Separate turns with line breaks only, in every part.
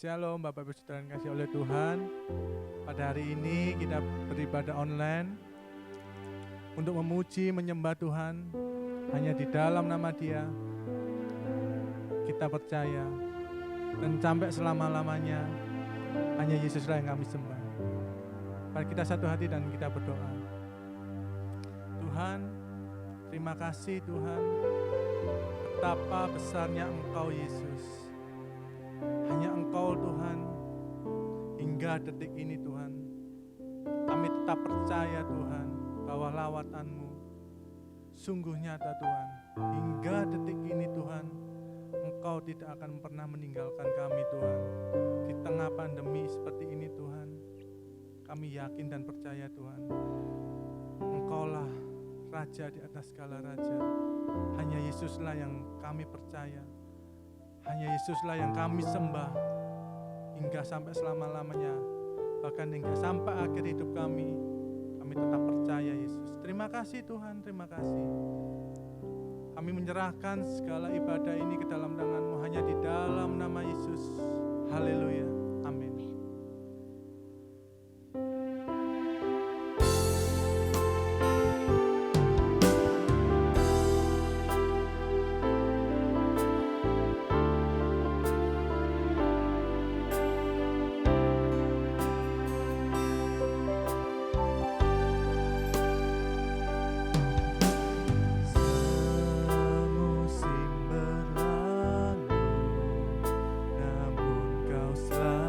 Shalom Bapak Ibu Saudara yang kasih oleh Tuhan. Pada hari ini kita beribadah online untuk memuji, menyembah Tuhan. Hanya di dalam nama Dia kita percaya dan sampai selama-lamanya hanya Yesuslah yang kami sembah. Mari kita satu hati dan kita berdoa. Tuhan, terima kasih Tuhan, betapa besarnya Engkau Yesus. Hanya Engkau Tuhan, hingga detik ini Tuhan, kami tetap percaya Tuhan, bahwa lawatan-Mu sungguh nyata Tuhan. Hingga detik ini Tuhan, Engkau tidak akan pernah meninggalkan kami Tuhan. Di tengah pandemi seperti ini Tuhan, kami yakin dan percaya Tuhan, Engkaulah Raja di atas segala raja. Hanya Yesuslah yang kami percaya. Hanya Yesuslah yang kami sembah hingga sampai selama-lamanya, bahkan hingga sampai akhir hidup kami tetap percaya Yesus. Terima kasih Tuhan, terima kasih. Kami menyerahkan segala ibadah ini ke dalam tangan-Mu hanya di dalam nama Yesus. Haleluya, amin. Semusim berlalu, namun Kau selalu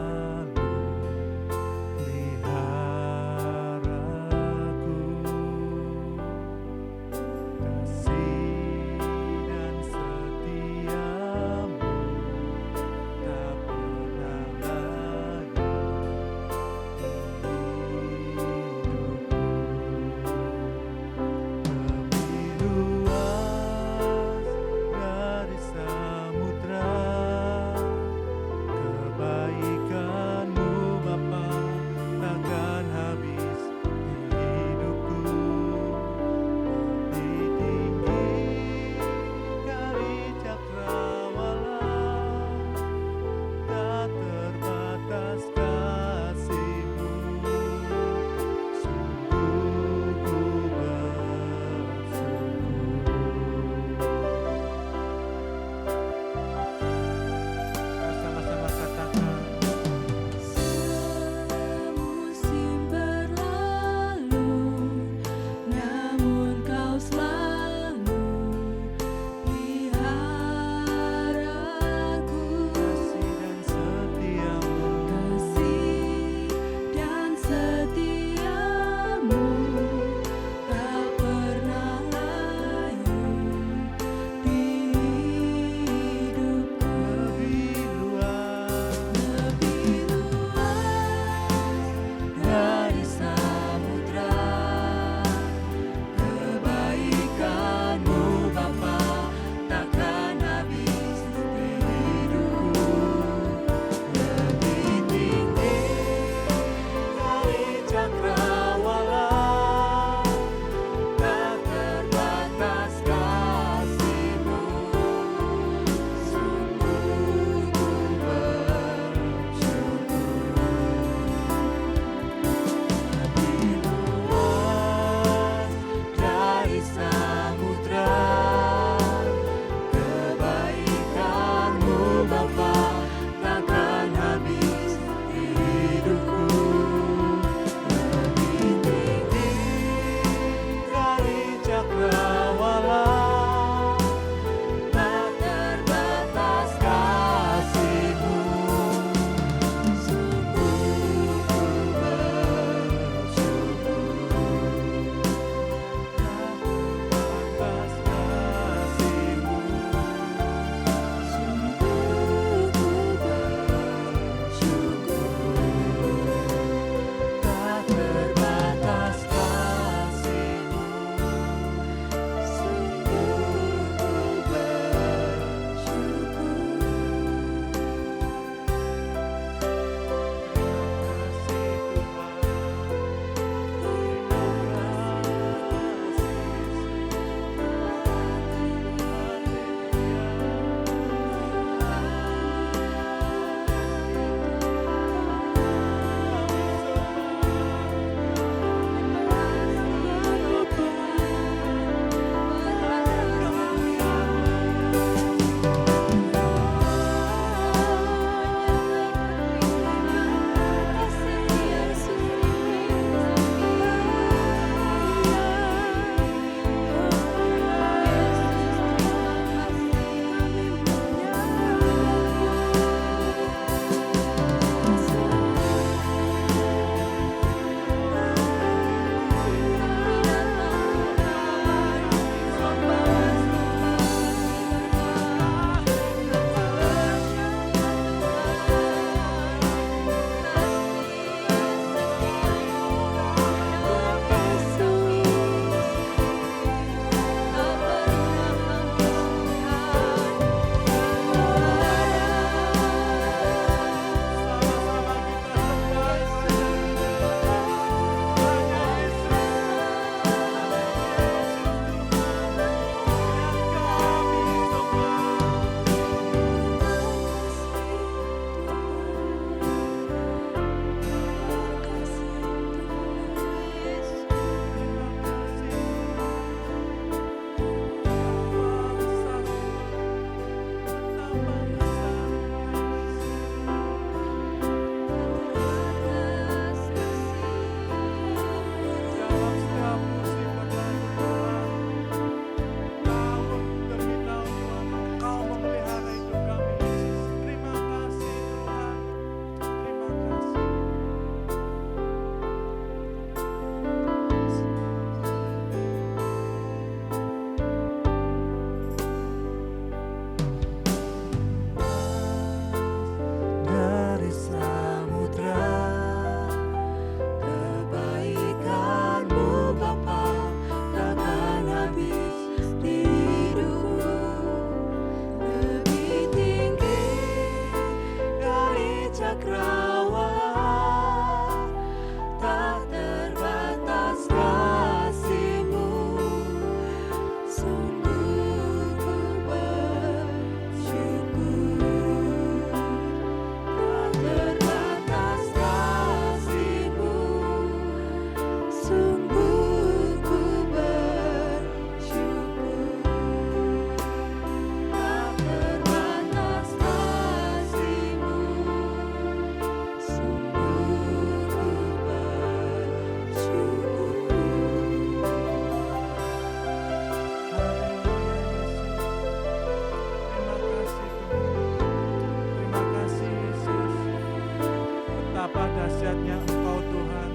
hanya Engkau Tuhan.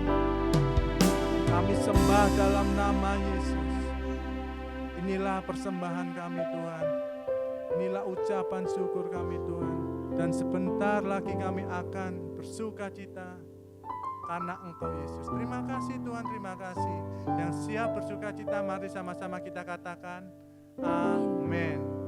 Kami sembah dalam nama Yesus. Inilah persembahan kami Tuhan. Inilah ucapan syukur kami Tuhan. Dan sebentar lagi kami akan bersuka cita karena Engkau Yesus. Terima kasih Tuhan, terima kasih. Yang siap bersuka cita, mari sama-sama kita katakan amin.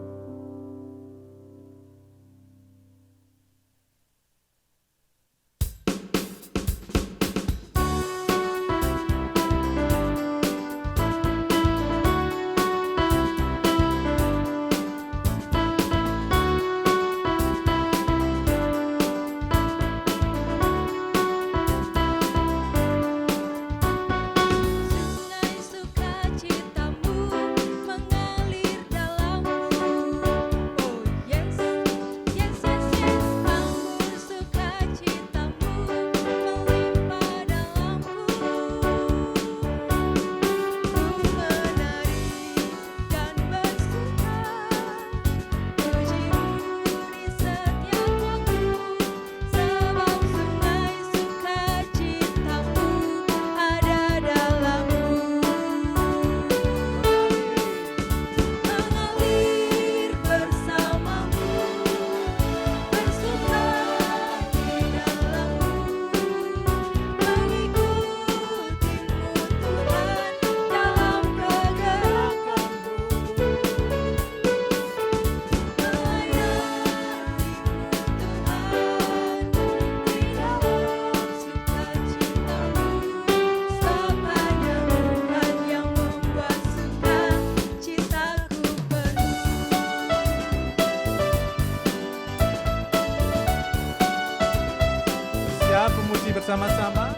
Bersama-sama.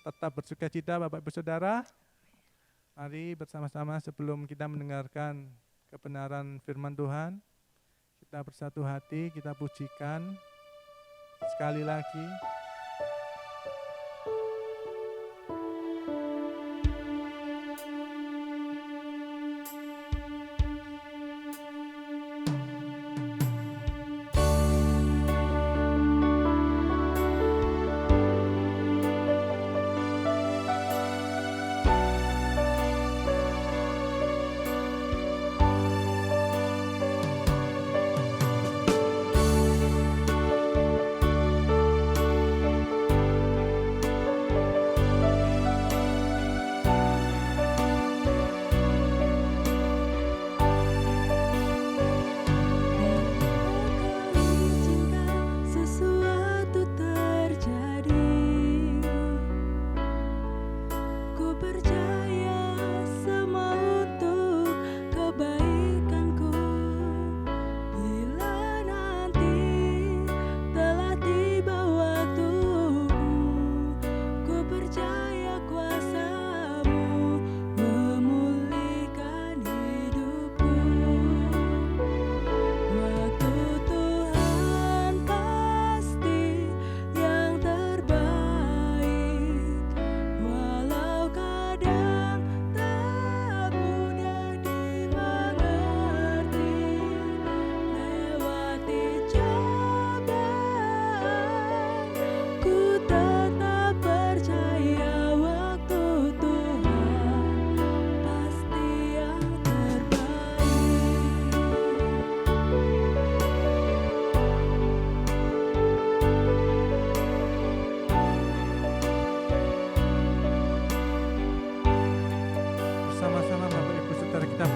Tetap bersuka cita Bapak Ibu Saudara. Mari bersama-sama sebelum kita mendengarkan kebenaran firman Tuhan, kita bersatu hati, kita pujikan sekali lagi.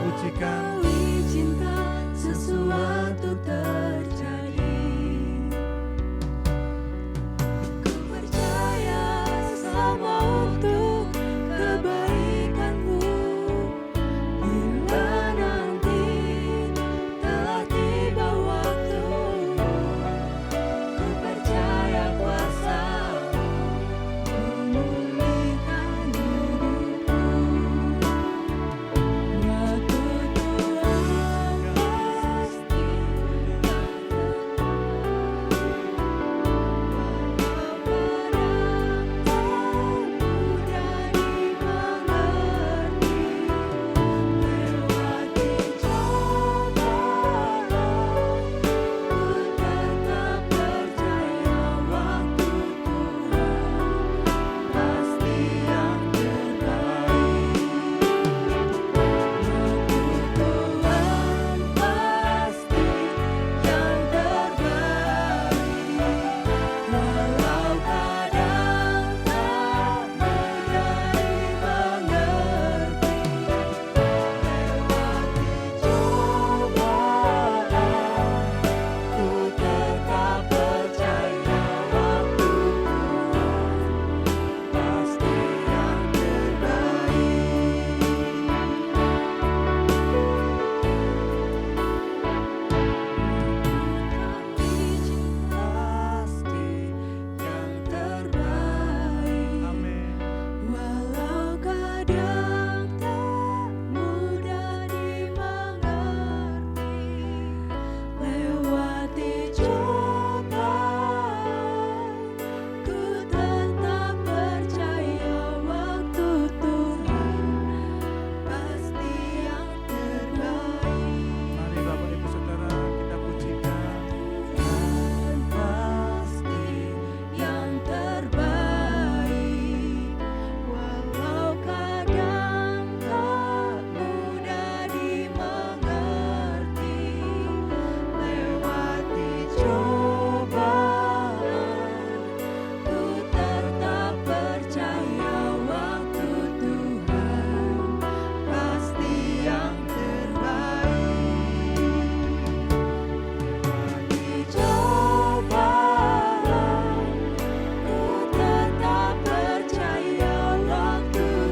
pujikan.
cinta sesuatu terjadi. Ku percaya sama untuk kebaikanmu. Bila nanti telah tiba waktu, ku percaya kuasa-Mu memulihkan hidupku. Waktu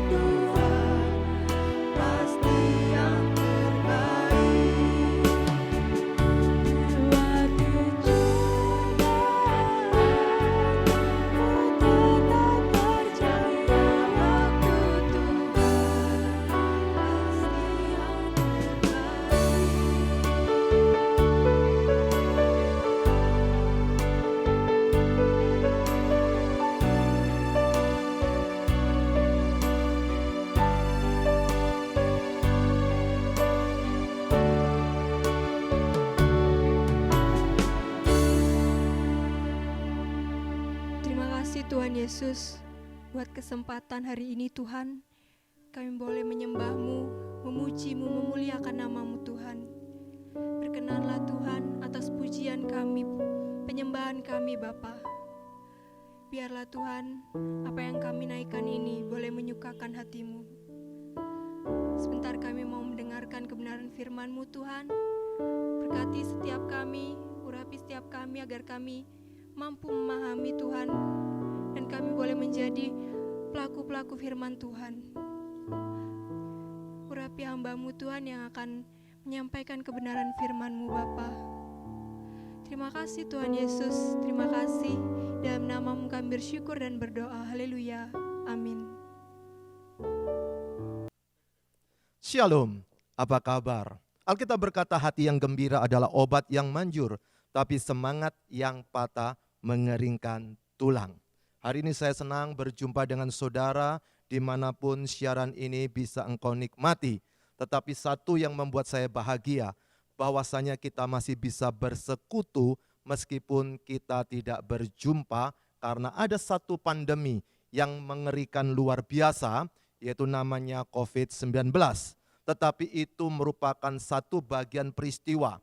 Tuhan pasti
Tuhan Yesus, buat kesempatan hari ini Tuhan, kami boleh menyembah-Mu, memuji-Mu, memuliakan nama-Mu Tuhan. Berkenanlah Tuhan atas pujian kami, penyembahan kami Bapa. Biarlah Tuhan, apa yang kami naikkan ini boleh menyukakan hati-Mu. Sebentar kami mau mendengarkan kebenaran firman-Mu Tuhan. Berkati setiap kami, urapi setiap kami agar kami mampu memahami Tuhan, dan kami boleh menjadi pelaku-pelaku firman Tuhan. Urapi hamba-Mu Tuhan yang akan menyampaikan kebenaran firman-Mu Bapa. Terima kasih Tuhan Yesus, terima kasih. Dalam nama-Mu kami bersyukur dan berdoa. Haleluya. Amin.
Shalom, apa kabar? Alkitab berkata hati yang gembira adalah obat yang manjur, tapi semangat yang patah mengeringkan tulang. Hari ini saya senang berjumpa dengan saudara dimanapun siaran ini bisa engkau nikmati. Tetapi satu yang membuat saya bahagia, bahwasanya kita masih bisa bersekutu meskipun kita tidak berjumpa, karena ada satu pandemi yang mengerikan luar biasa, yaitu namanya COVID-19. Tetapi itu merupakan satu bagian peristiwa.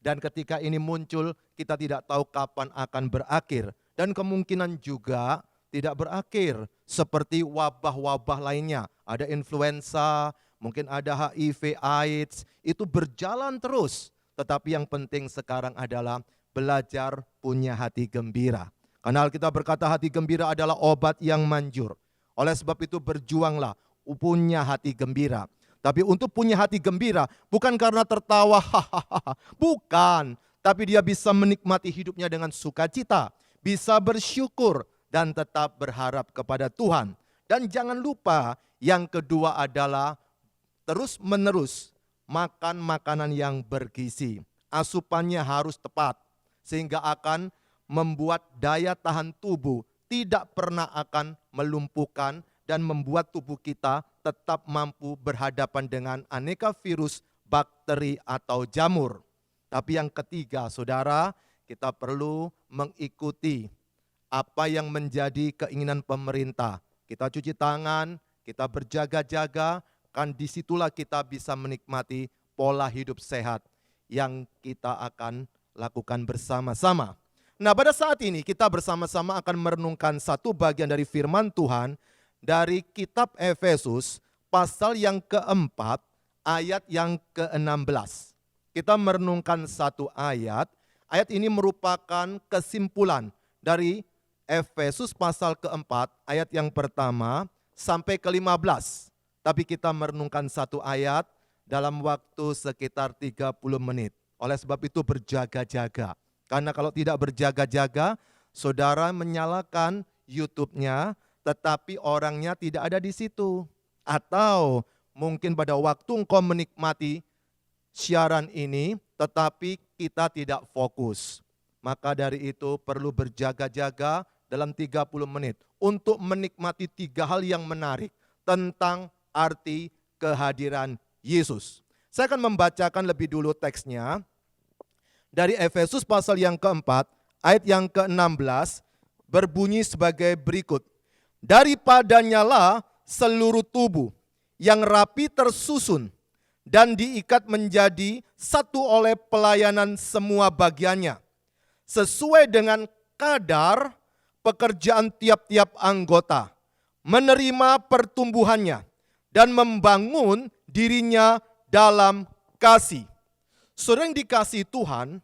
Dan ketika ini muncul, kita tidak tahu kapan akan berakhir. Dan kemungkinan juga tidak berakhir seperti wabah-wabah lainnya. Ada influenza, mungkin ada HIV, AIDS, itu berjalan terus. Tetapi yang penting sekarang adalah belajar punya hati gembira. Karena Alkitab berkata hati gembira adalah obat yang manjur. Oleh sebab itu berjuanglah punya hati gembira. Tapi untuk punya hati gembira bukan karena tertawa, hahaha, bukan. Tapi dia bisa menikmati hidupnya dengan sukacita, bisa bersyukur dan tetap berharap kepada Tuhan. Dan jangan lupa yang kedua adalah terus menerus makan makanan yang bergizi. Asupannya harus tepat sehingga akan membuat daya tahan tubuh tidak pernah akan melumpuhkan dan membuat tubuh kita tetap mampu berhadapan dengan aneka virus, bakteri atau jamur. Tapi yang ketiga, saudara, kita perlu mengikuti apa yang menjadi keinginan pemerintah. Kita cuci tangan, kita berjaga-jaga, kan disitulah kita bisa menikmati pola hidup sehat yang kita akan lakukan bersama-sama. Nah, pada saat ini kita bersama-sama akan merenungkan satu bagian dari firman Tuhan dari kitab Efesus pasal yang keempat ayat yang ke-16. Kita merenungkan satu ayat ini merupakan kesimpulan dari Efesus pasal keempat ayat yang pertama sampai ke-15. Tapi kita merenungkan satu ayat dalam waktu sekitar 30 menit. Oleh sebab itu berjaga-jaga. Karena kalau tidak berjaga-jaga, saudara menyalakan YouTube-nya, tetapi orangnya tidak ada di situ. Atau mungkin pada waktu engkau menikmati siaran ini, tetapi kita tidak fokus. Maka dari itu perlu berjaga-jaga dalam 30 menit untuk menikmati 3 hal yang menarik tentang arti kehadiran Yesus. Saya akan membacakan lebih dulu teksnya dari Efesus pasal yang keempat ayat yang ke-16 berbunyi sebagai berikut. Daripadanya lah seluruh tubuh yang rapi tersusun dan diikat menjadi satu oleh pelayanan semua bagiannya, sesuai dengan kadar pekerjaan tiap-tiap anggota, menerima pertumbuhannya dan membangun dirinya dalam kasih. Saudara yang dikasihi Tuhan,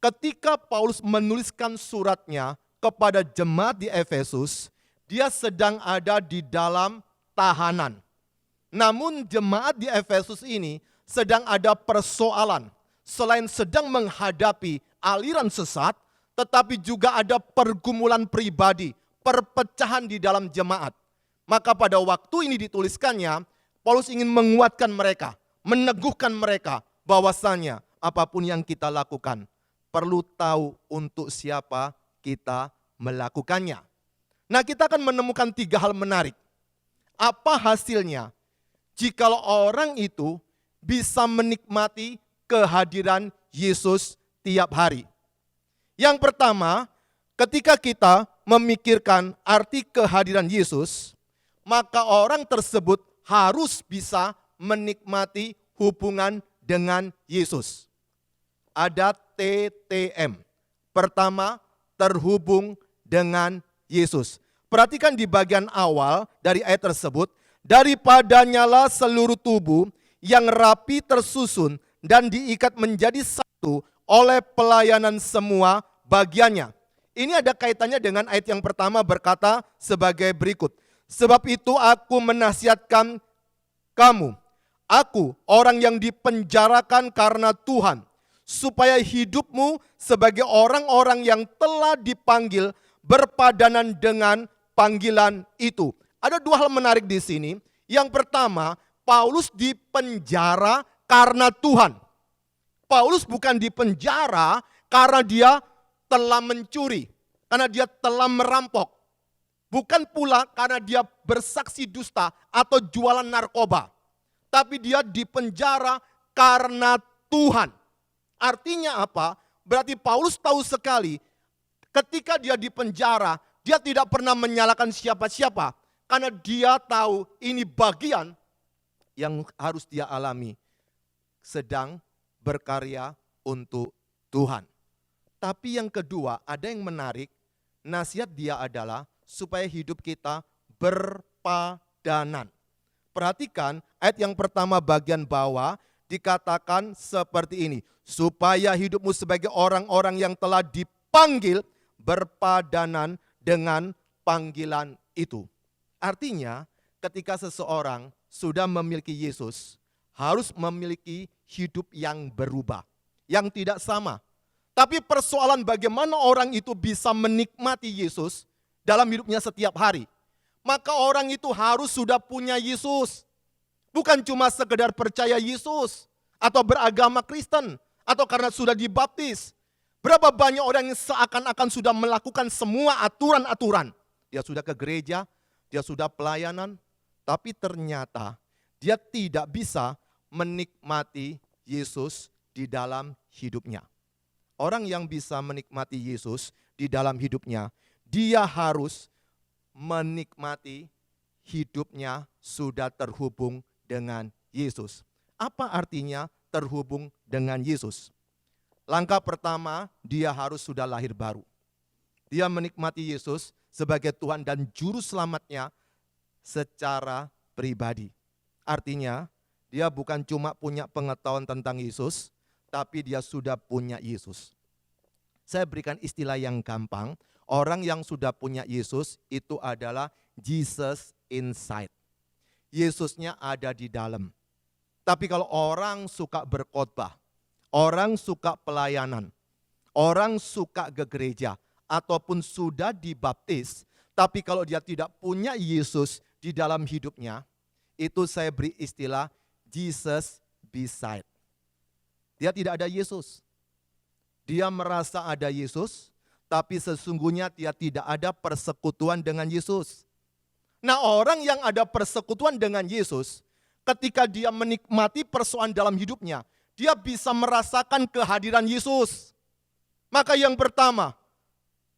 ketika Paulus menuliskan suratnya kepada jemaat di Efesus, dia sedang ada di dalam tahanan. Namun jemaat di Efesus ini sedang ada persoalan. Selain sedang menghadapi aliran sesat, tetapi juga ada pergumulan pribadi, perpecahan di dalam jemaat. Maka pada waktu ini dituliskannya, Paulus ingin menguatkan mereka, meneguhkan mereka bahwasanya apapun yang kita lakukan, perlu tahu untuk siapa kita melakukannya. Nah, kita akan menemukan 3 hal menarik. Apa hasilnya jikalau orang itu bisa menikmati kehadiran Yesus tiap hari? Yang pertama, ketika kita memikirkan arti kehadiran Yesus, maka orang tersebut harus bisa menikmati hubungan dengan Yesus. Ada TTM. Pertama, terhubung dengan Yesus. Perhatikan di bagian awal dari ayat tersebut, daripadanya lah seluruh tubuh yang rapi tersusun dan diikat menjadi satu oleh pelayanan semua bagiannya. Ini ada kaitannya dengan ayat yang pertama berkata sebagai berikut. Sebab itu aku menasihatkan kamu, aku orang yang dipenjarakan karena Tuhan, supaya hidupmu sebagai orang-orang yang telah dipanggil berpadanan dengan panggilan itu. Ada 2 hal menarik di sini. Yang pertama, Paulus dipenjara karena Tuhan. Paulus bukan dipenjara karena dia telah mencuri, karena dia telah merampok. Bukan pula karena dia bersaksi dusta atau jualan narkoba. Tapi dia dipenjara karena Tuhan. Artinya apa? Berarti Paulus tahu sekali ketika dia dipenjara, dia tidak pernah menyalahkan siapa-siapa. Karena dia tahu ini bagian yang harus dia alami. Sedang berkarya untuk Tuhan. Tapi yang kedua, ada yang menarik. Nasihat dia adalah supaya hidup kita berpadanan. Perhatikan ayat yang pertama bagian bawah dikatakan seperti ini. Supaya hidupmu sebagai orang-orang yang telah dipanggil berpadanan dengan panggilan itu. Artinya ketika seseorang sudah memiliki Yesus, harus memiliki hidup yang berubah, yang tidak sama. Tapi persoalan bagaimana orang itu bisa menikmati Yesus dalam hidupnya setiap hari. Maka orang itu harus sudah punya Yesus. Bukan cuma sekedar percaya Yesus atau beragama Kristen atau karena sudah dibaptis. Berapa banyak orang yang seakan-akan sudah melakukan semua aturan-aturan. Dia sudah ke gereja, dia sudah pelayanan, tapi ternyata dia tidak bisa menikmati Yesus di dalam hidupnya. Orang yang bisa menikmati Yesus di dalam hidupnya, dia harus menikmati hidupnya sudah terhubung dengan Yesus. Apa artinya terhubung dengan Yesus? Langkah pertama, dia harus sudah lahir baru. Dia menikmati Yesus sebagai Tuhan dan Juru Selamatnya secara pribadi. Artinya, dia bukan cuma punya pengetahuan tentang Yesus, tapi dia sudah punya Yesus. Saya berikan istilah yang gampang, orang yang sudah punya Yesus itu adalah Jesus inside. Yesusnya ada di dalam. Tapi kalau orang suka berkhotbah, orang suka pelayanan, orang suka ke gereja, ataupun sudah dibaptis, tapi kalau dia tidak punya Yesus di dalam hidupnya, itu saya beri istilah Jesus beside. Dia tidak ada Yesus. Dia merasa ada Yesus, tapi sesungguhnya dia tidak ada persekutuan dengan Yesus. Nah, orang yang ada persekutuan dengan Yesus, ketika dia menikmati persoalan dalam hidupnya, dia bisa merasakan kehadiran Yesus. Maka yang pertama,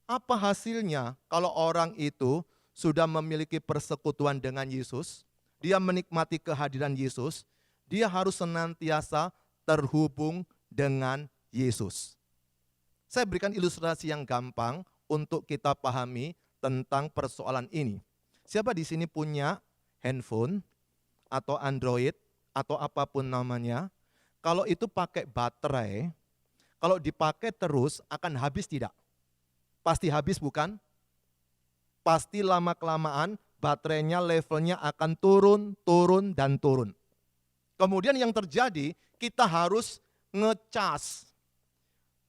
apa hasilnya kalau orang itu sudah memiliki persekutuan dengan Yesus, dia menikmati kehadiran Yesus, dia harus senantiasa terhubung dengan Yesus. Saya berikan ilustrasi yang gampang untuk kita pahami tentang persoalan ini. Siapa di sini punya handphone atau Android atau apapun namanya? Kalau itu pakai baterai, kalau dipakai terus akan habis tidak? Pasti habis bukan? Pasti lama-kelamaan baterainya levelnya akan turun, dan turun. Kemudian yang terjadi, kita harus ngecas,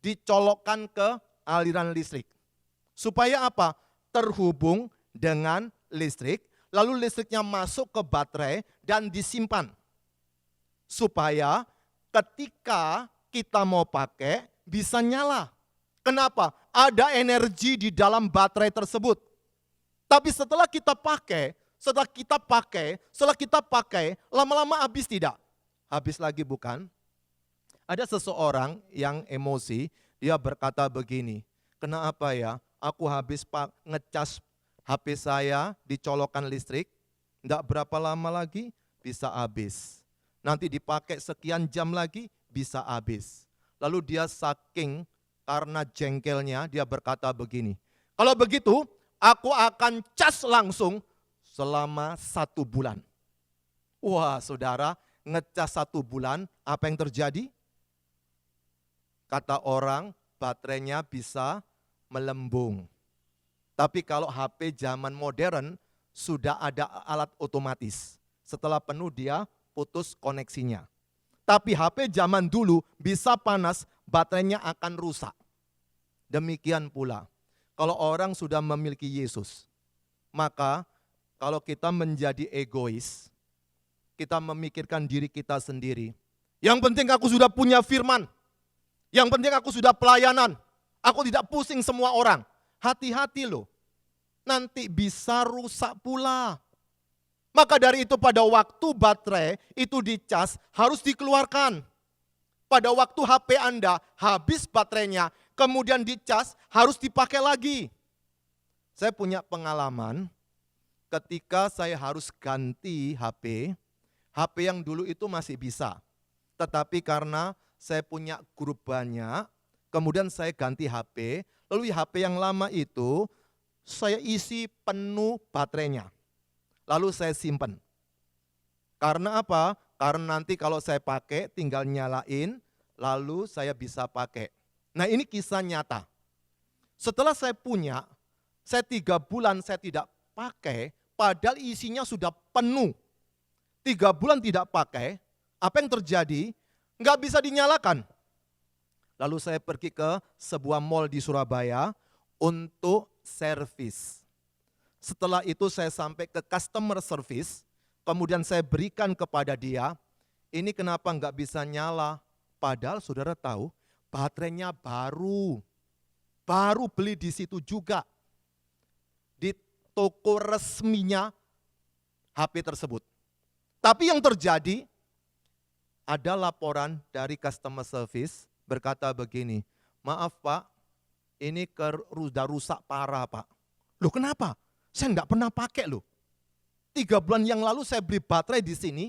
dicolokkan ke aliran listrik. Supaya apa? Terhubung dengan listrik, lalu listriknya masuk ke baterai dan disimpan. Supaya ketika kita mau pakai, bisa nyala. Kenapa? Ada energi di dalam baterai tersebut. Tapi setelah kita pakai, lama-lama habis tidak? Habis lagi bukan? Ada seseorang yang emosi, dia berkata begini, kenapa ya aku habis ngecas HP saya, dicolokkan listrik, enggak berapa lama lagi bisa habis. Nanti dipakai sekian jam lagi bisa habis. Lalu dia saking karena jengkelnya, dia berkata begini, kalau begitu aku akan cas langsung selama 1 bulan. Wah saudara, ngecas 1 bulan, apa yang terjadi? Kata orang, baterainya bisa melembung. Tapi kalau HP zaman modern, sudah ada alat otomatis. Setelah penuh dia putus koneksinya. Tapi HP zaman dulu bisa panas, baterainya akan rusak. Demikian pula, kalau orang sudah memiliki Yesus, maka kalau kita menjadi egois, kita memikirkan diri kita sendiri. Yang penting aku sudah punya firman. Yang penting aku sudah pelayanan. Aku tidak pusing semua orang. Hati-hati loh. Nanti bisa rusak pula. Maka dari itu pada waktu baterai itu dicas harus dikeluarkan. Pada waktu HP Anda habis baterainya, kemudian dicas harus dipakai lagi. Saya punya pengalaman ketika saya harus ganti HP yang dulu itu masih bisa. Tetapi karena saya punya grup banyak, kemudian saya ganti HP, lalu HP yang lama itu saya isi penuh baterainya. Lalu saya simpan. Karena apa? Karena nanti kalau saya pakai tinggal nyalain, lalu saya bisa pakai. Nah ini kisah nyata. Setelah saya punya, saya 3 bulan saya tidak pakai, padahal isinya sudah penuh. 3 bulan tidak pakai, apa yang terjadi? Nggak bisa dinyalakan. Lalu saya pergi ke sebuah mall di Surabaya untuk servis. Setelah itu saya sampai ke customer service, kemudian saya berikan kepada dia, ini kenapa nggak bisa nyala? Padahal saudara tahu, baterainya baru beli di situ juga. Di toko resminya HP tersebut. Tapi yang terjadi, ada laporan dari customer service berkata begini, maaf Pak, ini sudah rusak parah Pak. Loh kenapa? Saya enggak pernah pakai loh. 3 bulan yang lalu saya beli baterai di sini,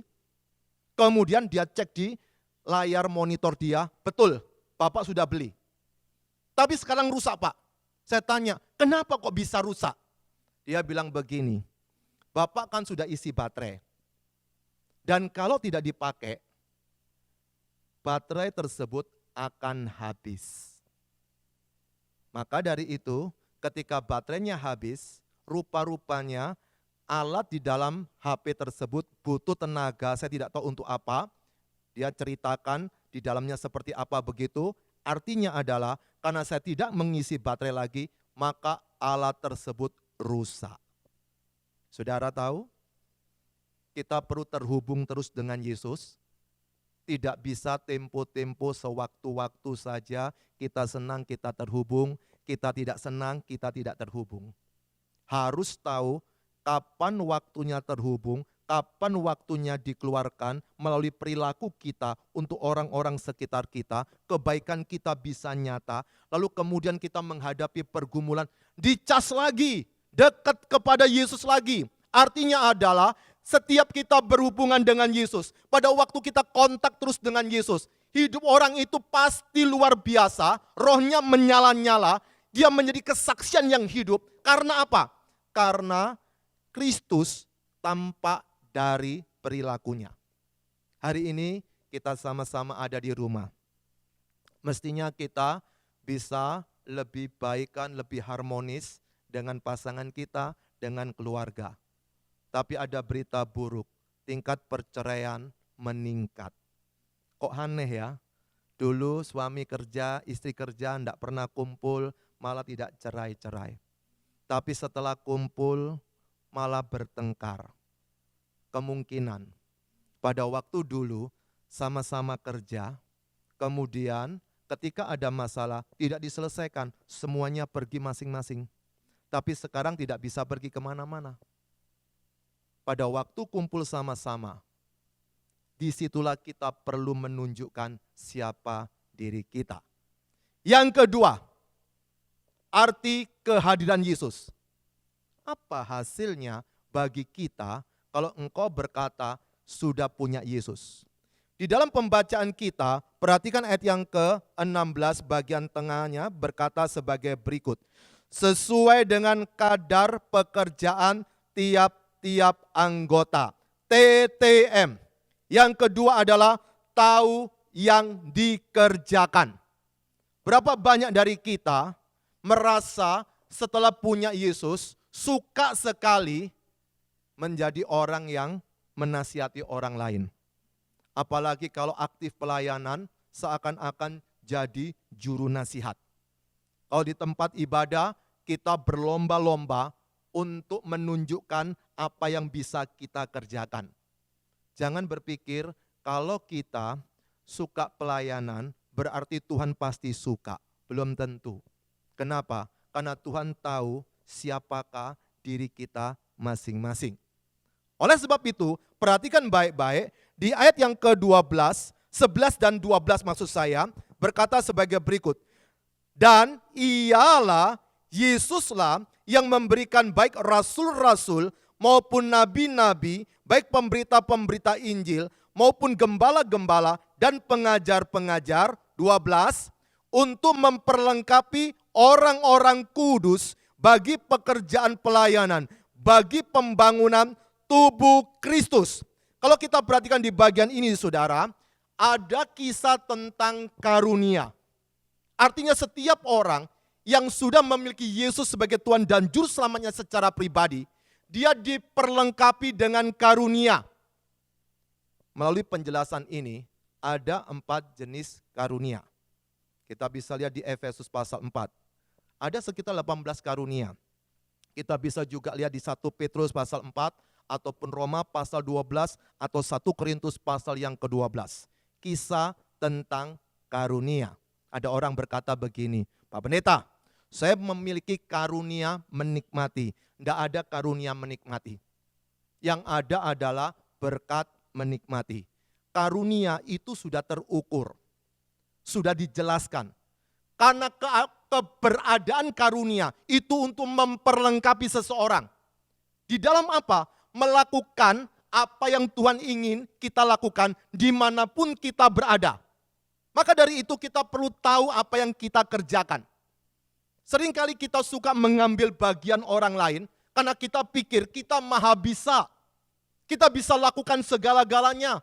kemudian dia cek di layar monitor dia, betul Bapak sudah beli. Tapi sekarang rusak Pak. Saya tanya, kenapa kok bisa rusak? Dia bilang begini, Bapak kan sudah isi baterai. Dan kalau tidak dipakai, baterai tersebut akan habis. Maka dari itu, ketika baterainya habis, rupa-rupanya alat di dalam HP tersebut butuh tenaga, saya tidak tahu untuk apa. Dia ceritakan di dalamnya seperti apa begitu. Artinya adalah karena saya tidak mengisi baterai lagi, maka alat tersebut rusak. Saudara tahu, kita perlu terhubung terus dengan Yesus. Tidak bisa tempo-tempo sewaktu-waktu saja kita senang kita terhubung, kita tidak senang kita tidak terhubung. Harus tahu kapan waktunya terhubung, kapan waktunya dikeluarkan melalui perilaku kita untuk orang-orang sekitar kita, kebaikan kita bisa nyata, lalu kemudian kita menghadapi pergumulan, dicas lagi, dekat kepada Yesus lagi. Artinya adalah setiap kita berhubungan dengan Yesus, pada waktu kita kontak terus dengan Yesus, hidup orang itu pasti luar biasa, rohnya menyala-nyala, dia menjadi kesaksian yang hidup. Karena apa? Karena Kristus tampak dari perilakunya. Hari ini kita sama-sama ada di rumah. Mestinya kita bisa lebih baikkan, lebih harmonis dengan pasangan kita, dengan keluarga. Tapi ada berita buruk, tingkat perceraian meningkat. Kok aneh ya? Dulu suami kerja, istri kerja, enggak pernah kumpul, malah tidak cerai-cerai. Tapi setelah kumpul, malah bertengkar. Kemungkinan pada waktu dulu sama-sama kerja, kemudian ketika ada masalah tidak diselesaikan, semuanya pergi masing-masing. Tapi sekarang tidak bisa pergi kemana-mana. Pada waktu kumpul sama-sama, disitulah kita perlu menunjukkan siapa diri kita. Yang kedua, arti kehadiran Yesus. Apa hasilnya bagi kita kalau engkau berkata sudah punya Yesus? Di dalam pembacaan kita, perhatikan ayat yang ke-16 bagian tengahnya berkata sebagai berikut. Sesuai dengan kadar pekerjaan tiap anggota. TTM. Yang kedua adalah tahu yang dikerjakan. Berapa banyak dari kita merasa setelah punya Yesus suka sekali menjadi orang yang menasihati orang lain. Apalagi kalau aktif pelayanan seakan-akan jadi juru nasihat. Kalau di tempat ibadah kita berlomba-lomba untuk menunjukkan apa yang bisa kita kerjakan. Jangan berpikir kalau kita suka pelayanan berarti Tuhan pasti suka. Belum tentu. Kenapa? Karena Tuhan tahu siapakah diri kita masing-masing. Oleh sebab itu, perhatikan baik-baik di ayat yang ke-12, 11 dan 12 maksud saya, berkata sebagai berikut. Dan ialah Yesuslah yang memberikan baik rasul-rasul maupun nabi-nabi, baik pemberita-pemberita Injil maupun gembala-gembala dan pengajar-pengajar, 12, untuk memperlengkapi orang-orang kudus bagi pekerjaan pelayanan, bagi pembangunan tubuh Kristus. Kalau kita perhatikan di bagian ini saudara, ada kisah tentang karunia. Artinya setiap orang yang sudah memiliki Yesus sebagai Tuhan dan Juru Selamatnya secara pribadi, dia diperlengkapi dengan karunia. Melalui penjelasan ini, ada 4 jenis karunia. Kita bisa lihat di Efesus pasal 4. Ada sekitar 18 karunia. Kita bisa juga lihat di 1 Petrus pasal 4, ataupun Roma pasal 12, atau 1 Korintus pasal yang ke-12. Kisah tentang karunia. Ada orang berkata begini, Pak Pendeta, saya memiliki karunia menikmati. Tidak ada karunia menikmati. Yang ada adalah berkat menikmati. Karunia itu sudah terukur, sudah dijelaskan. Karena keberadaan karunia itu untuk memperlengkapi seseorang. Di dalam apa? Melakukan apa yang Tuhan ingin kita lakukan dimanapun kita berada. Maka dari itu kita perlu tahu apa yang kita kerjakan. Seringkali kita suka mengambil bagian orang lain karena kita pikir kita maha bisa. Kita bisa lakukan segala-galanya.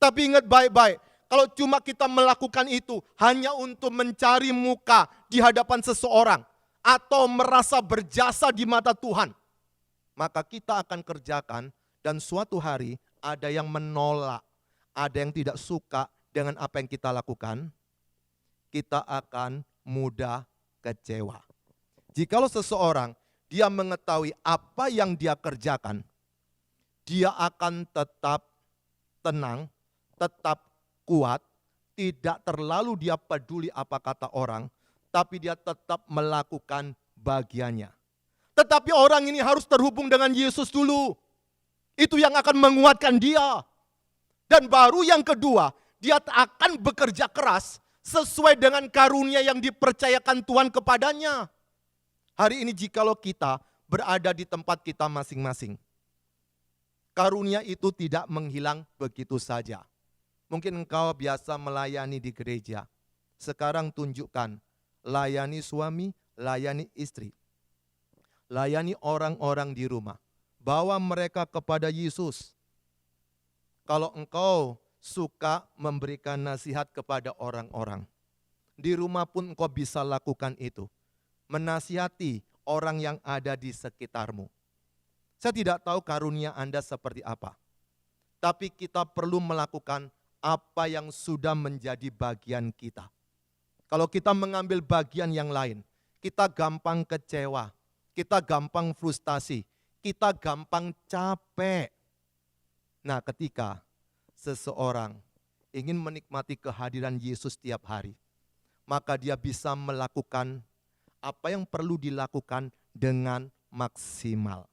Tapi ingat baik-baik, kalau cuma kita melakukan itu hanya untuk mencari muka di hadapan seseorang atau merasa berjasa di mata Tuhan, maka kita akan kerjakan dan suatu hari ada yang menolak, ada yang tidak suka dengan apa yang kita lakukan, kita akan mudah kecewa. Jikalau seseorang dia mengetahui apa yang dia kerjakan, dia akan tetap tenang, tetap kuat, tidak terlalu dia peduli apa kata orang, tapi dia tetap melakukan bagiannya. Tetapi orang ini harus terhubung dengan Yesus dulu. Itu yang akan menguatkan dia. Dan baru yang kedua, dia akan bekerja keras sesuai dengan karunia yang dipercayakan Tuhan kepadanya. Hari ini jikalau kita berada di tempat kita masing-masing, karunia itu tidak menghilang begitu saja. Mungkin engkau biasa melayani di gereja. Sekarang tunjukkan, layani suami, layani istri. Layani orang-orang di rumah. Bawa mereka kepada Yesus. Kalau engkau suka memberikan nasihat kepada orang-orang, di rumah pun engkau bisa lakukan itu. Menasihati orang yang ada di sekitarmu. Saya tidak tahu karunia Anda seperti apa. Tapi kita perlu melakukan apa yang sudah menjadi bagian kita. Kalau kita mengambil bagian yang lain, kita gampang kecewa, kita gampang frustasi, kita gampang capek. Nah, ketika seseorang ingin menikmati kehadiran Yesus setiap hari, maka dia bisa melakukan apa yang perlu dilakukan dengan maksimal.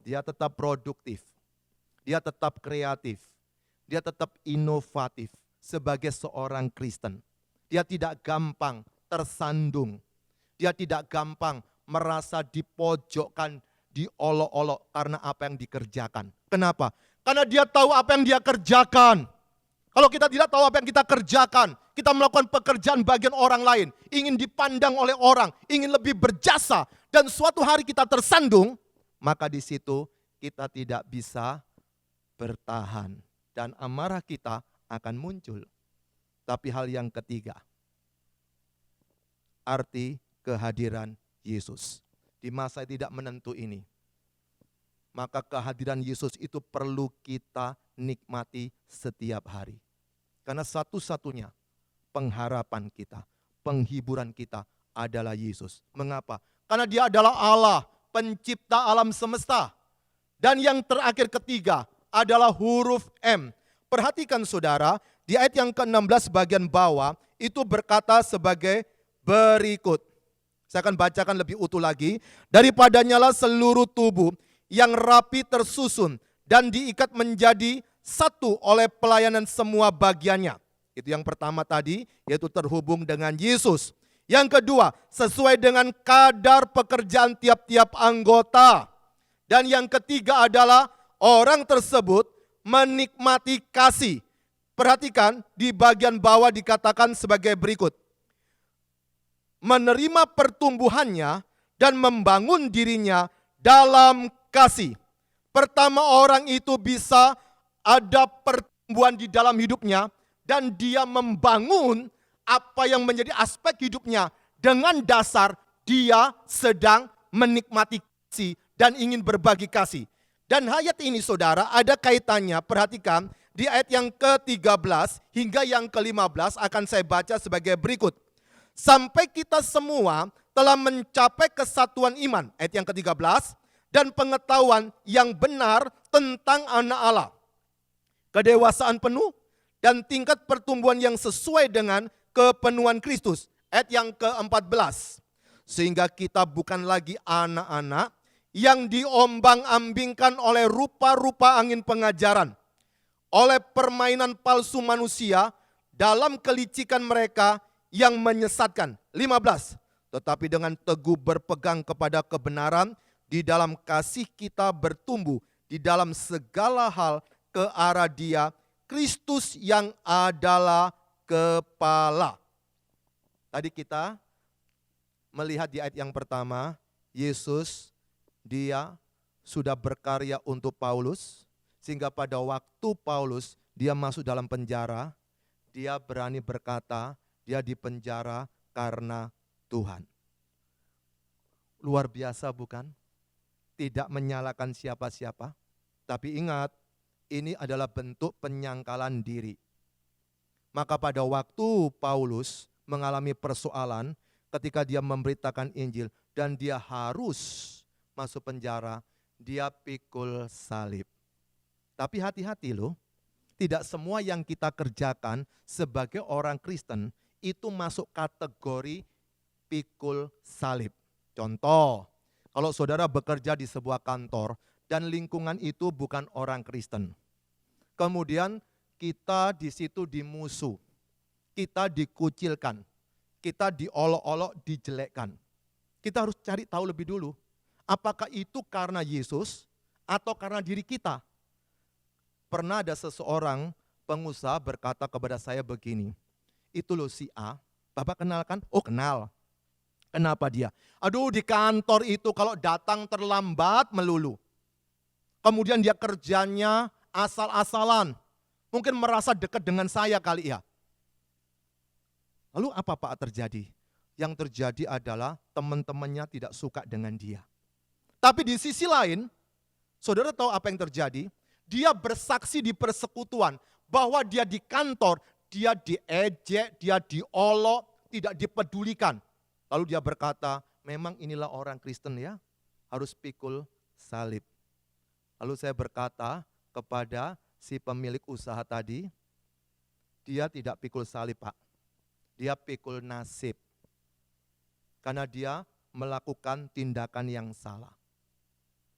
Dia tetap produktif, dia tetap kreatif, dia tetap inovatif sebagai seorang Kristen. Dia tidak gampang tersandung, dia tidak gampang merasa dipojokkan, diolok-olok karena apa yang dikerjakan. Kenapa? Karena dia tahu apa yang dia kerjakan. Kalau kita tidak tahu apa yang kita kerjakan, kita melakukan pekerjaan bagian orang lain, ingin dipandang oleh orang, ingin lebih berjasa, dan suatu hari kita tersandung, maka di situ kita tidak bisa bertahan. Dan amarah kita akan muncul. Tapi hal yang ketiga, arti kehadiran Yesus. Di masa yang tidak menentu ini, maka kehadiran Yesus itu perlu kita nikmati setiap hari. Karena satu-satunya pengharapan kita, penghiburan kita adalah Yesus. Mengapa? Karena dia adalah Allah, pencipta alam semesta. Dan yang terakhir ketiga adalah huruf M. Perhatikan saudara, di ayat yang ke-16 bagian bawah itu berkata sebagai berikut. Saya akan bacakan lebih utuh lagi. Daripadanyalah seluruh tubuh yang rapi tersusun dan diikat menjadi satu oleh pelayanan semua bagiannya. Itu yang pertama tadi, yaitu terhubung dengan Yesus. Yang kedua, sesuai dengan kadar pekerjaan tiap-tiap anggota. Dan yang ketiga adalah orang tersebut menikmati kasih. Perhatikan di bagian bawah dikatakan sebagai berikut. Menerima pertumbuhannya dan membangun dirinya dalam kasih. Pertama orang itu bisa ada pertumbuhan di dalam hidupnya, dan dia membangun apa yang menjadi aspek hidupnya dengan dasar dia sedang menikmati kasih dan ingin berbagi kasih. Dan ayat ini saudara ada kaitannya, perhatikan di ayat yang ke-13 hingga yang ke-15 akan saya baca sebagai berikut. Sampai kita semua telah mencapai kesatuan iman, ayat yang ke-13, dan pengetahuan yang benar tentang anak Allah. Kedewasaan penuh dan tingkat pertumbuhan yang sesuai dengan kepenuhan Kristus. Ayat yang ke-14. Sehingga kita bukan lagi anak-anak yang diombang-ambingkan oleh rupa-rupa angin pengajaran, oleh permainan palsu manusia dalam kelicikan mereka yang menyesatkan. 15. Tetapi dengan teguh berpegang kepada kebenaran, di dalam kasih kita bertumbuh di dalam segala hal ke arah Dia, Kristus yang adalah kepala. Tadi kita melihat di ayat yang pertama, Yesus dia sudah berkarya untuk Paulus, sehingga pada waktu Paulus dia masuk dalam penjara, dia berani berkata dia dipenjara karena Tuhan. Luar biasa bukan? Tidak menyalahkan siapa-siapa, tapi ingat, ini adalah bentuk penyangkalan diri. Maka pada waktu Paulus mengalami persoalan ketika dia memberitakan Injil dan dia harus masuk penjara, dia pikul salib. Tapi hati-hati loh, tidak semua yang kita kerjakan sebagai orang Kristen itu masuk kategori pikul salib. Contoh, kalau saudara bekerja di sebuah kantor dan lingkungan itu bukan orang Kristen. Kemudian kita di situ dimusuh, kita dikucilkan, kita diolok-olok, dijelekkan. Kita harus cari tahu lebih dulu, apakah itu karena Yesus atau karena diri kita. Pernah ada seseorang pengusaha berkata kepada saya begini, itu loh si A, Bapak kenal kan? Oh kenal. Kenapa dia? Aduh di kantor itu kalau datang terlambat melulu. Kemudian dia kerjanya asal-asalan. Mungkin merasa dekat dengan saya kali ya. Lalu apa Pak terjadi? Yang terjadi adalah teman-temannya tidak suka dengan dia. Tapi di sisi lain, saudara tahu apa yang terjadi? Dia bersaksi di persekutuan bahwa dia di kantor, dia diejek, dia diolok, tidak dipedulikan. Lalu dia berkata, memang inilah orang Kristen ya, harus pikul salib. Lalu saya berkata kepada si pemilik usaha tadi, dia tidak pikul salib Pak, dia pikul nasib. Karena dia melakukan tindakan yang salah.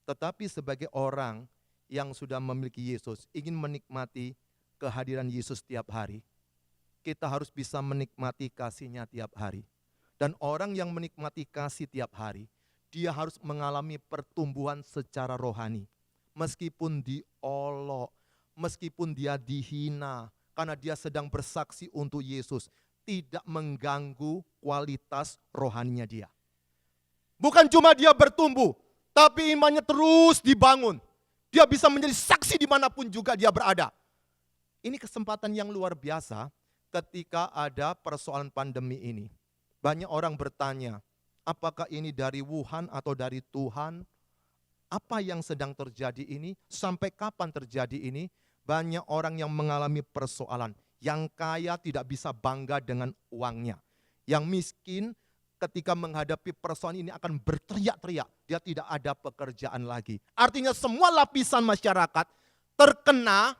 Tetapi sebagai orang yang sudah memiliki Yesus, ingin menikmati kehadiran Yesus tiap hari, kita harus bisa menikmati kasih-Nya tiap hari. Dan orang yang menikmati kasih tiap hari, dia harus mengalami pertumbuhan secara rohani. Meskipun diolok, meskipun dia dihina, karena dia sedang bersaksi untuk Yesus, tidak mengganggu kualitas rohaninya dia. Bukan cuma dia bertumbuh, tapi imannya terus dibangun. Dia bisa menjadi saksi dimanapun juga dia berada. Ini kesempatan yang luar biasa ketika ada persoalan pandemi ini. Banyak orang bertanya, apakah ini dari Wuhan atau dari Tuhan? Apa yang sedang terjadi ini? Sampai kapan terjadi ini? Banyak orang yang mengalami persoalan. Yang kaya tidak bisa bangga dengan uangnya. Yang miskin ketika menghadapi persoalan ini akan berteriak-teriak. Dia tidak ada pekerjaan lagi. Artinya semua lapisan masyarakat terkena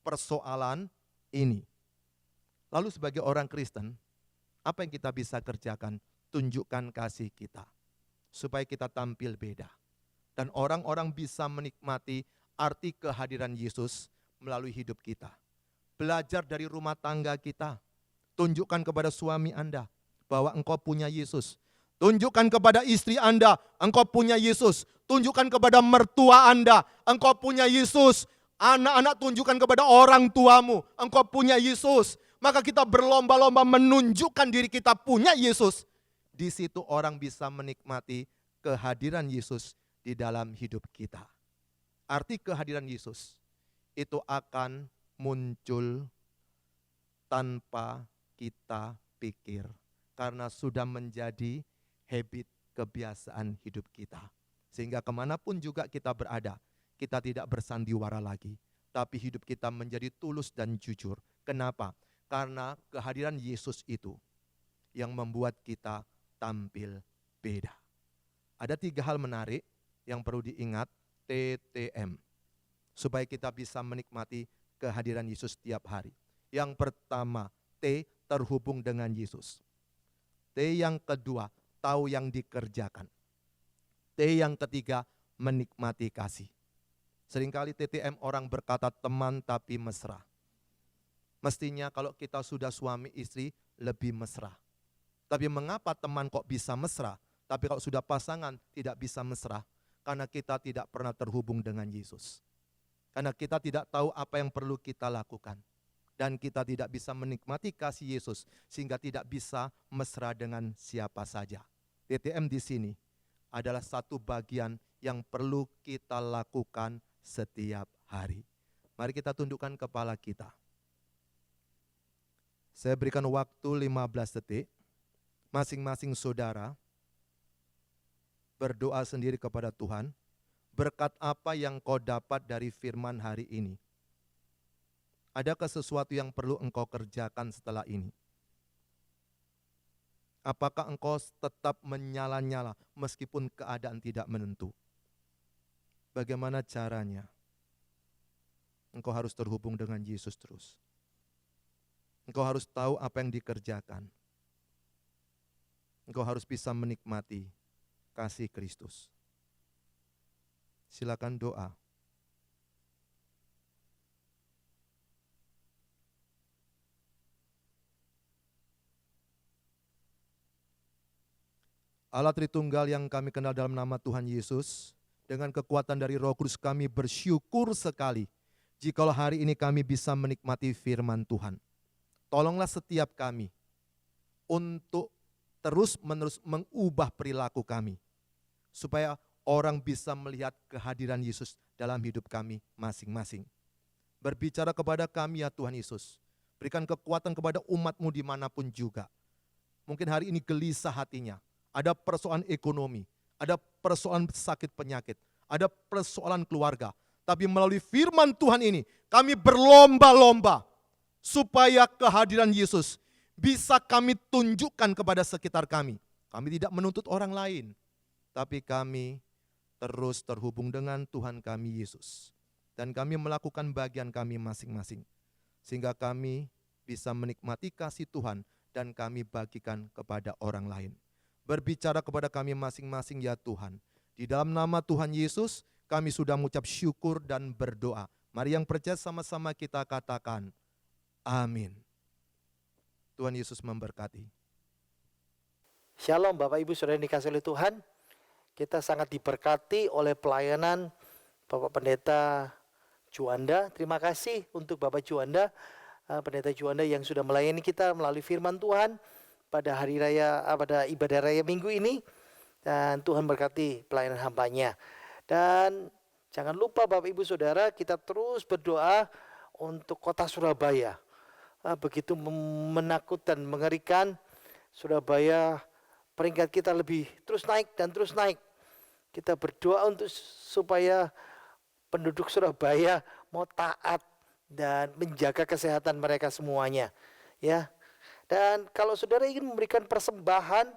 persoalan ini. Lalu sebagai orang Kristen, apa yang kita bisa kerjakan? Tunjukkan kasih kita. Supaya kita tampil beda. Dan orang-orang bisa menikmati arti kehadiran Yesus melalui hidup kita. Belajar dari rumah tangga kita. Tunjukkan kepada suami Anda bahwa engkau punya Yesus. Tunjukkan kepada istri Anda, engkau punya Yesus. Tunjukkan kepada mertua Anda, engkau punya Yesus. Anak-anak tunjukkan kepada orang tuamu, engkau punya Yesus. Maka kita berlomba-lomba menunjukkan diri kita punya Yesus. Di situ orang bisa menikmati kehadiran Yesus di dalam hidup kita. Arti kehadiran Yesus, itu akan muncul tanpa kita pikir. Karena sudah menjadi habit, kebiasaan hidup kita. Sehingga kemanapun juga kita berada, kita tidak bersandiwara lagi. Tapi hidup kita menjadi tulus dan jujur. Kenapa? Karena kehadiran Yesus itu yang membuat kita tampil beda. Ada 3 hal menarik yang perlu diingat, TTM. Supaya kita bisa menikmati kehadiran Yesus setiap hari. Yang pertama, T, terhubung dengan Yesus. T yang kedua, tahu yang dikerjakan. T yang ketiga, menikmati kasih. Seringkali TTM orang berkata teman tapi mesra. Mestinya kalau kita sudah suami istri lebih mesra. Tapi mengapa teman kok bisa mesra? Tapi kalau sudah pasangan tidak bisa mesra. Karena kita tidak pernah terhubung dengan Yesus. Karena kita tidak tahu apa yang perlu kita lakukan. Dan kita tidak bisa menikmati kasih Yesus sehingga tidak bisa mesra dengan siapa saja. TTM di sini adalah satu bagian yang perlu kita lakukan setiap hari. Mari kita tundukkan kepala kita. Saya berikan waktu 15 detik. Masing-masing saudara berdoa sendiri kepada Tuhan. Berkat apa yang kau dapat dari firman hari ini? Adakah sesuatu yang perlu engkau kerjakan setelah ini? Apakah engkau tetap menyala-nyala meskipun keadaan tidak menentu? Bagaimana caranya? Engkau harus terhubung dengan Yesus terus. Engkau harus tahu apa yang dikerjakan. Engkau harus bisa menikmati kasih Kristus. Silakan doa. Allah Tritunggal yang kami kenal dalam nama Tuhan Yesus, dengan kekuatan dari Roh Kudus kami bersyukur sekali jikalau hari ini kami bisa menikmati firman Tuhan. Tolonglah setiap kami untuk terus-menerus mengubah perilaku kami, supaya orang bisa melihat kehadiran Yesus dalam hidup kami masing-masing. Berbicara kepada kami ya Tuhan Yesus, berikan kekuatan kepada umat-Mu dimanapun juga. Mungkin hari ini gelisah hatinya, ada persoalan ekonomi, ada persoalan sakit penyakit, ada persoalan keluarga. Tapi melalui firman Tuhan ini, kami berlomba-lomba supaya kehadiran Yesus bisa kami tunjukkan kepada sekitar kami. Kami tidak menuntut orang lain, tapi kami terus terhubung dengan Tuhan kami Yesus. Dan kami melakukan bagian kami masing-masing. Sehingga kami bisa menikmati kasih Tuhan dan kami bagikan kepada orang lain. Berbicara kepada kami masing-masing ya Tuhan. Di dalam nama Tuhan Yesus kami sudah mengucap syukur dan berdoa. Mari yang percaya sama-sama kita katakan amin. Tuhan Yesus memberkati.
Shalom Bapak Ibu Saudara yang dikasihi oleh Tuhan. Kita sangat diberkati oleh pelayanan Bapak Pendeta Juanda. Terima kasih untuk Bapak Juanda, Pendeta Juanda yang sudah melayani kita melalui firman Tuhan pada hari raya, pada ibadah raya minggu ini. Dan Tuhan berkati pelayanan hambanya. Dan jangan lupa Bapak Ibu Saudara, kita terus berdoa untuk kota Surabaya. Begitu menakutkan, mengerikan. Surabaya peringkat kita lebih terus naik dan terus naik. Kita berdoa untuk supaya penduduk Surabaya mau taat dan menjaga kesehatan mereka semuanya. Ya. Dan kalau saudara ingin memberikan persembahan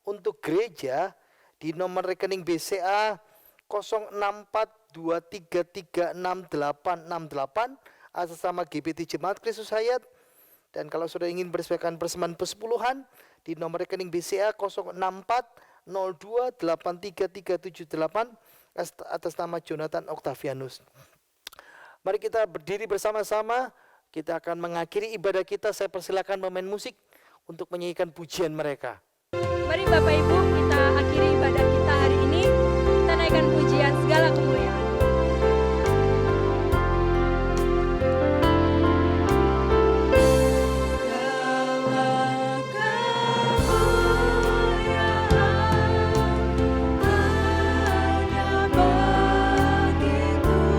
untuk gereja di nomor rekening BCA 06423368868 atas nama GBT Jemaat Kristus Hayat. Dan kalau saudara ingin bersihkan persembahan persepuluhan di nomor rekening BCA 064028338 atas nama Jonathan Octavianus. Mari kita berdiri bersama-sama. Kita akan mengakhiri ibadah kita. Saya persilakan pemain musik untuk menyanyikan pujian mereka.
Mari Bapak Ibu kita akhiri ibadah kita hari ini. Kita naikkan pujian segala kemuliaan.
Hanya bagi Tuhan.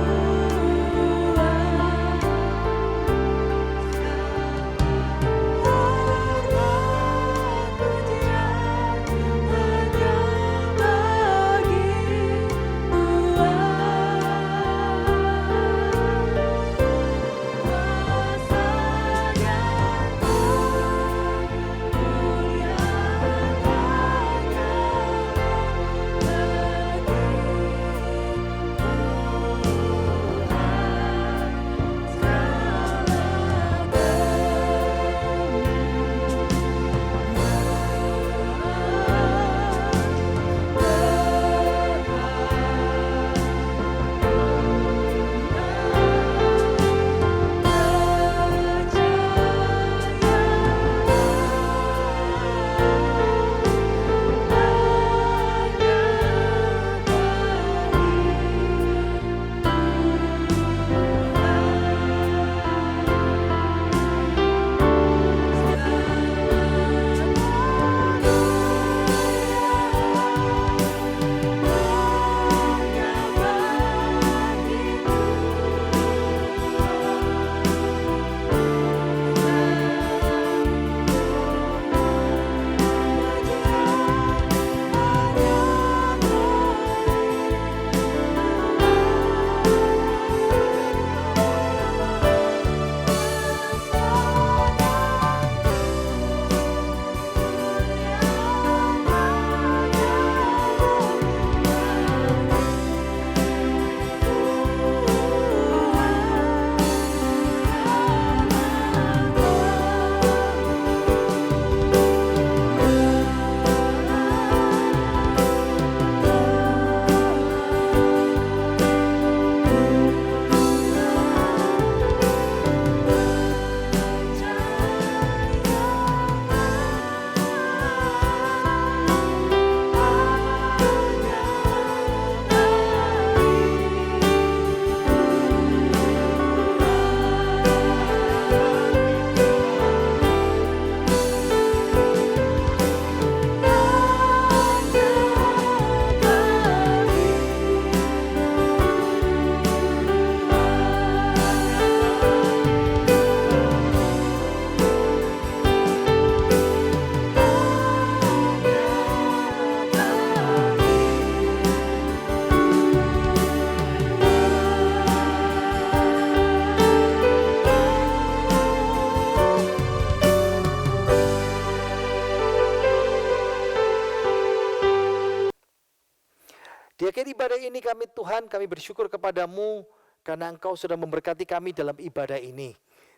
Di akhir ibadah ini kami Tuhan, kami bersyukur kepadamu karena Engkau sudah memberkati kami dalam ibadah ini.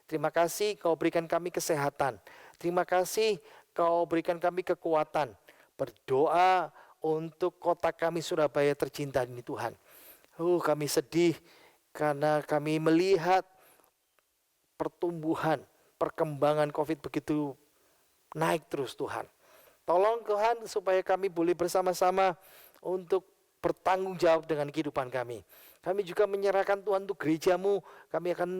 Terima kasih Kau berikan kami kesehatan. Terima kasih Kau berikan kami kekuatan. Berdoa untuk kota kami Surabaya tercinta ini Tuhan. Kami sedih karena kami melihat pertumbuhan, perkembangan COVID begitu naik terus Tuhan. Tolong Tuhan supaya kami boleh bersama-sama untuk bertanggung jawab dengan kehidupan kami. Kami juga menyerahkan Tuhan untuk gerejamu. Kami akan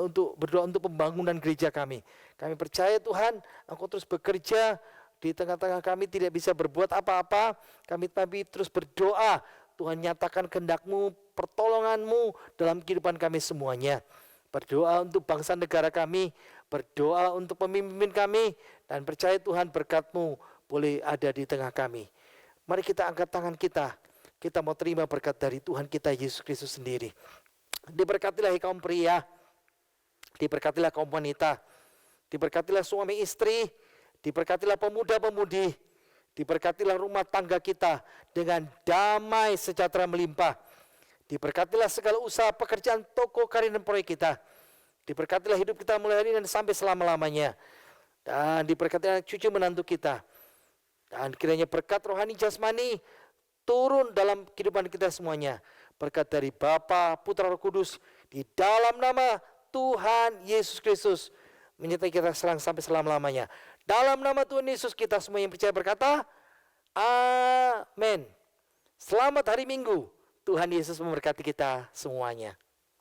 untuk berdoa untuk pembangunan gereja kami. Kami percaya Tuhan, Engkau terus bekerja di tengah-tengah kami tidak bisa berbuat apa-apa. Kami terus berdoa, Tuhan nyatakan kehendak-Mu, pertolongan-Mu dalam kehidupan kami semuanya. Berdoa untuk bangsa negara kami, berdoa untuk pemimpin kami, dan percaya Tuhan berkat-Mu boleh ada di tengah kami. Mari kita angkat tangan kita mau terima berkat dari Tuhan kita Yesus Kristus sendiri. Diberkatilah kaum pria, diberkatilah kaum wanita, diberkatilah suami istri, diberkatilah pemuda-pemudi, diberkatilah rumah tangga kita dengan damai sejahtera melimpah. Diberkatilah segala usaha pekerjaan toko karir dan proyek kita. Diberkatilah hidup kita mulai hari ini dan sampai selama-lamanya. Dan diberkatilah cucu menantu kita. Dan kiranya berkat rohani jasmani turun dalam kehidupan kita semuanya. Berkat dari Bapa, Putra, Roh Kudus di dalam nama Tuhan Yesus Kristus menyertai kita sampai selama-lamanya. Dalam nama Tuhan Yesus kita semua yang percaya berkata, amin. Selamat hari Minggu. Tuhan Yesus memberkati kita semuanya.